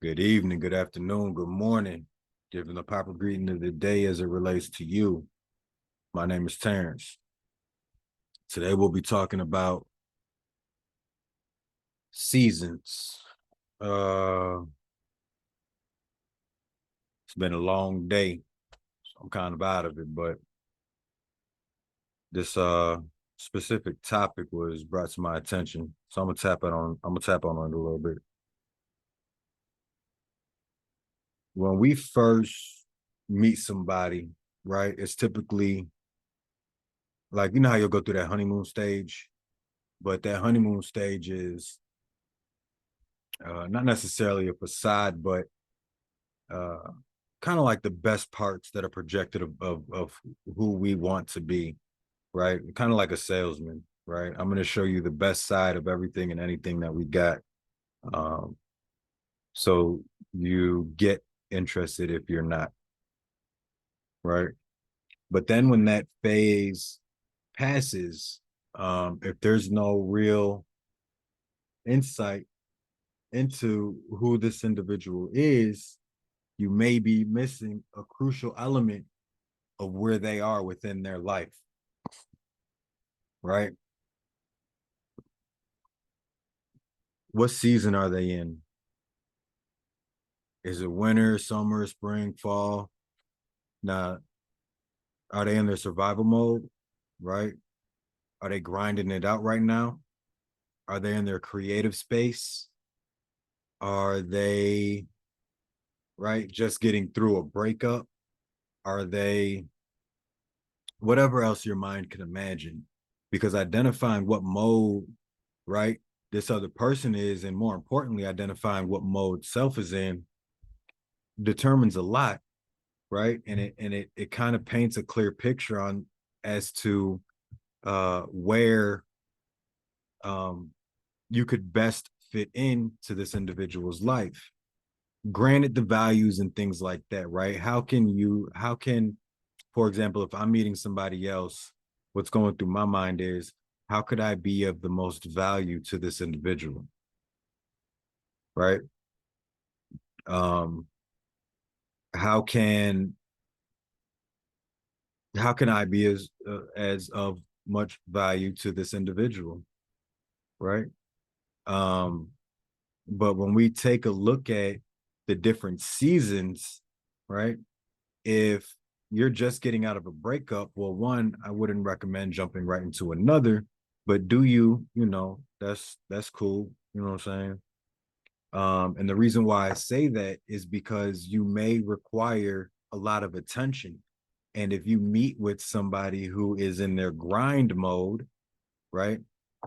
Good evening, good afternoon, good morning. Giving the proper greeting of the day as it relates to you. My name is Terrence. Today we'll be talking about seasons. Uh it's been a long day, so I'm kind of out of it, but this specific topic was brought to my attention. So I'm gonna tap on it a little bit. When we first meet somebody, right, it's typically like you know how you'll go through that honeymoon stage, but that honeymoon stage is not necessarily a facade, but uh, kind of like the best parts that are projected of who we want to be, right? Kind of like a salesman, right? I'm going to show you the best side of everything and anything that we got. Um, so you get interested if you're not, right? But then when that phase passes, if there's no real insight into who this individual is, you may be missing a crucial element of where they are within their life, right? What season are they in? Is it winter, summer, spring, fall? Now, are they in their survival mode, right? Are they grinding it out right now? Are they in their creative space? Are they, right, just getting through a breakup? Are they whatever else your mind can imagine? Because identifying what mode, right, this other person is, and more importantly, identifying what mode self is in determines a lot, right? And it kind of paints a clear picture on as to where um you could best fit into this individual's life. Granted the values and things like that, right? How can, for example, if I'm meeting somebody else, what's going through my mind is how could I be of the most value to this individual, right? Um, how can how can I be as of much value to this individual, right? Um, but when we take a look at the different seasons, right? If you're just getting out of a breakup, well, one, I wouldn't recommend jumping right into another, but do you, that's cool. You know what I'm saying? And the reason why I say that is because you may require a lot of attention. And if you meet with somebody who is in their grind mode, right?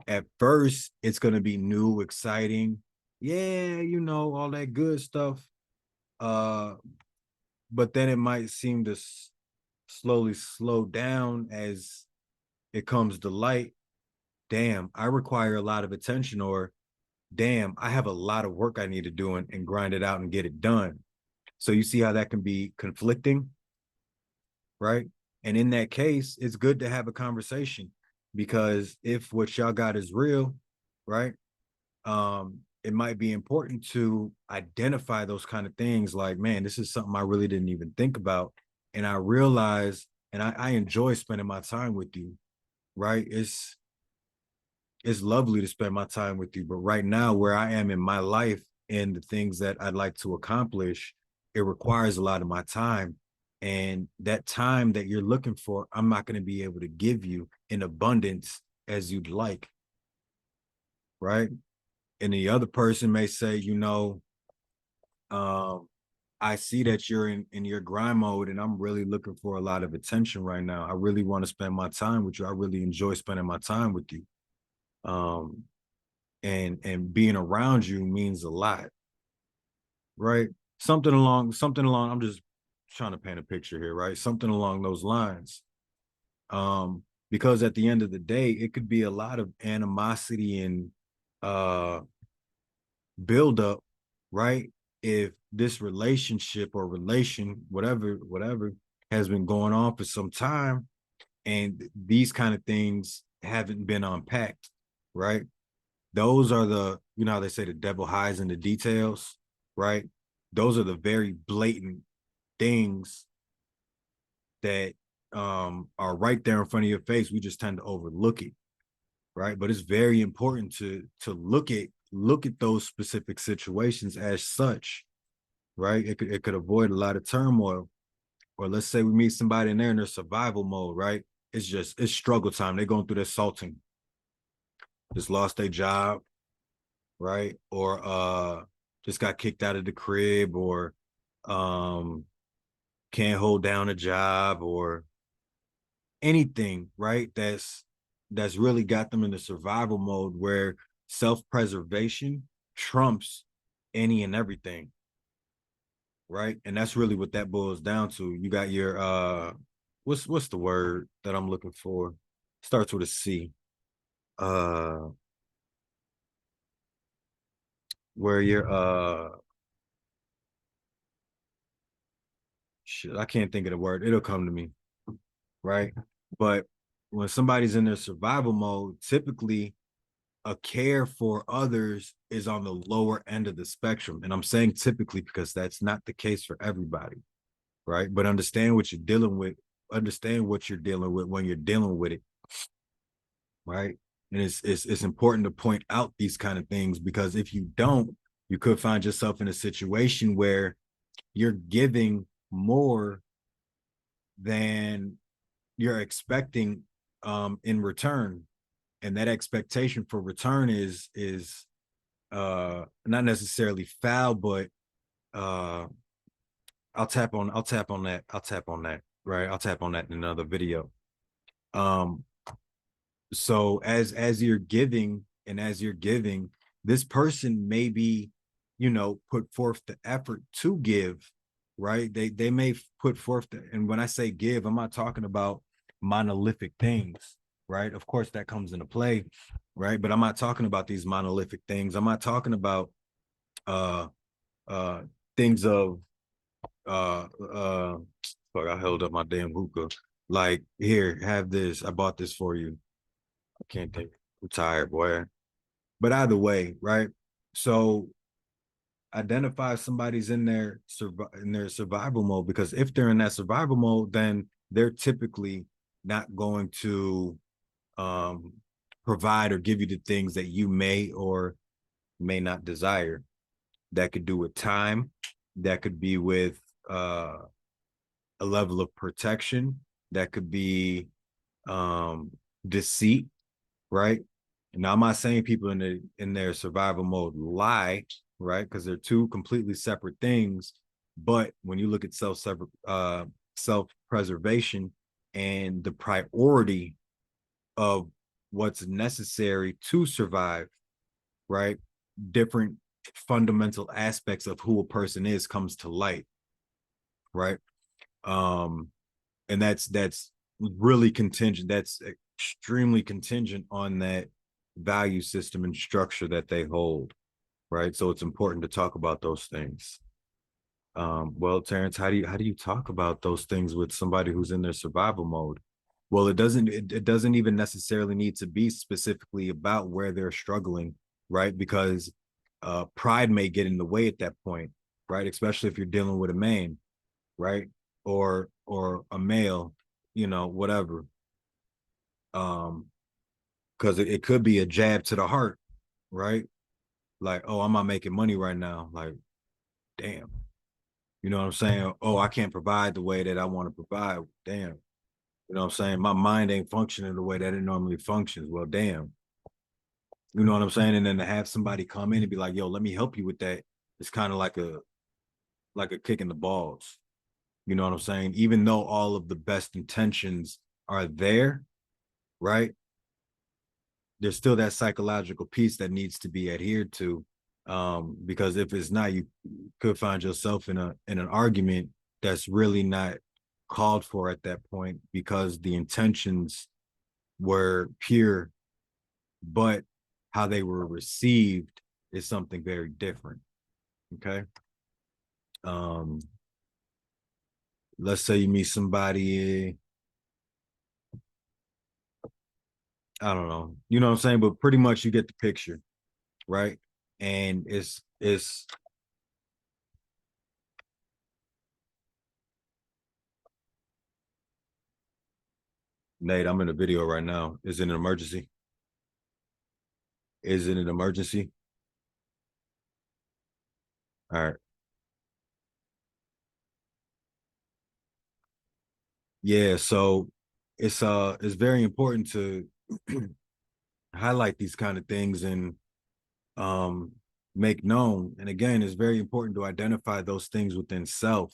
At first, it's going to be new, exciting. Yeah, all that good stuff. Uh, but then it might seem to slowly slow down as it comes to light. Damn, I require a lot of attention, or damn, I have a lot of work I need to do and grind it out and get it done. So you see how that can be conflicting, right? And in that case, it's good to have a conversation because if what y'all got is real, right? It might be important to identify those kind of things like, man, this is something I really didn't even think about. And I realize, and I enjoy spending my time with you, right? It's lovely to spend my time with you. But right now, where I am in my life and the things that I'd like to accomplish, it requires a lot of my time. And that time that you're looking for, I'm not going to be able to give you in abundance as you'd like, right? And the other person may say, um, I see that you're in your grind mode and I'm really looking for a lot of attention right now. I really want to spend my time with you. I really enjoy spending my time with you. Um, and being around you means a lot, right? Something along, I'm just trying to paint a picture here, right? Something along those lines. Because at the end of the day, it could be a lot of animosity and uh buildup, right? If this relationship or relation, whatever, has been going on for some time, and these kind of things haven't been unpacked, right? Those are the, how they say the devil hides in the details, right? those are the very blatant things that are right there in front of your face. We just tend to overlook it, right? But it's very important to look at those specific situations as such, right? It could avoid a lot of turmoil. Or let's say we meet somebody in there in their survival mode, right? It's struggle time. They're going through their salting, just lost their job, right? Or just got kicked out of the crib, or can't hold down a job, or anything, right? That's really got them in the survival mode where self-preservation trumps any and everything, right? And that's really what that boils down to. You got your what's the word that I'm looking for? Starts with a C. Uh where you're shit, I can't think of the word. It'll come to me, right? But when somebody's in their survival mode, typically a care for others is on the lower end of the spectrum. And I'm saying typically because that's not the case for everybody, right? But understand what you're dealing with, understand what you're dealing with when you're dealing with it, right? And it's important to point out these kind of things, because if you don't, you could find yourself in a situation where you're giving more than you're expecting in return. And that expectation for return is not necessarily foul, but uh I'll tap on that, right? I'll tap on that in another video. Um so as you're giving, and as you're giving, this person may be, put forth the effort to give, right? They may put forth and when I say give, I'm not talking about monolithic things, right? Of course that comes into play, right? But I'm not talking about these monolithic things. I'm not talking about uh uh things of fuck, I held up my damn hookah. Like, here, have this. I bought this for you. I can't think. I'm tired, boy. But either way, right? So identify if somebody's in their survival mode, because if they're in that survival mode, then they're typically not going to um provide or give you the things that you may or may not desire. That could do with time, that could be with a level of protection, that could be um deceit, right? Now I'm not saying people in their survival mode lie, right? Because they're two completely separate things. But when you look at self-preservation and the priority of what's necessary to survive, right? Different fundamental aspects of who a person is comes to light, right? Um, and that's really contingent. That's extremely contingent on that value system and structure that they hold, right? So it's important to talk about those things. Well, Terrence, how do you talk about those things with somebody who's in their survival mode? Well, it doesn't even necessarily need to be specifically about where they're struggling, right? Because pride may get in the way at that point, right? Especially if you're dealing with a man, right? Or a male, whatever. Um, because it could be a jab to the heart, right? Like, oh, I'm not making money right now. Like, damn. You know what I'm saying? Oh, I can't provide the way that I want to provide. Damn. You know what I'm saying? My mind ain't functioning the way that it normally functions. Well, damn. You know what I'm saying? And then to have somebody come in and be like, yo, let me help you with that. It's kind of like a kick in the balls. You know what I'm saying? Even though all of the best intentions are there, right? There's still that psychological piece that needs to be adhered to. Because if it's not, you could find yourself in an argument that's really not called for at that point, because the intentions were pure, but how they were received is something very different. Okay. Um, let's say you meet somebody, I don't know, you know what I'm saying, but pretty much you get the picture, right? And it's Nate, I'm in a video right now. Is it an emergency? Is it an emergency? All right. Yeah, so it's very important to highlight these kind of things and um make known. And again, it's very important to identify those things within self,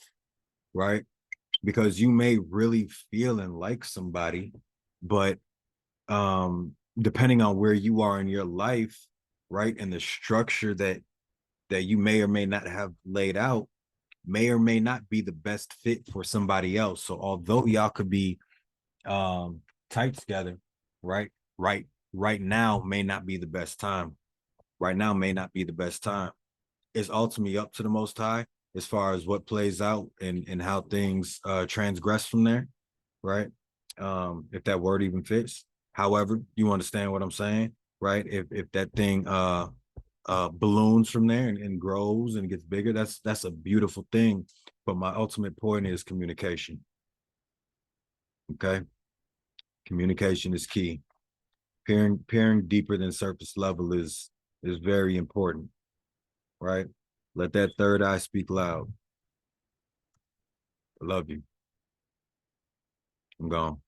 right? Because you may really feel and like somebody, but depending on where you are in your life, right, and the structure that you may or may not have laid out may or may not be the best fit for somebody else. So although y'all could be um tight together, right? Right right now may not be the best time. Right now may not be the best time. It's ultimately up to the most high as far as what plays out and how things transgress from there, right? If that word even fits. However, you understand what I'm saying, right? If that thing balloons from there and grows and gets bigger, that's a beautiful thing. But my ultimate point is communication. Okay. Communication is key. Peering deeper than surface level is very important, right? Let that third eye speak loud. I love you. I'm gone.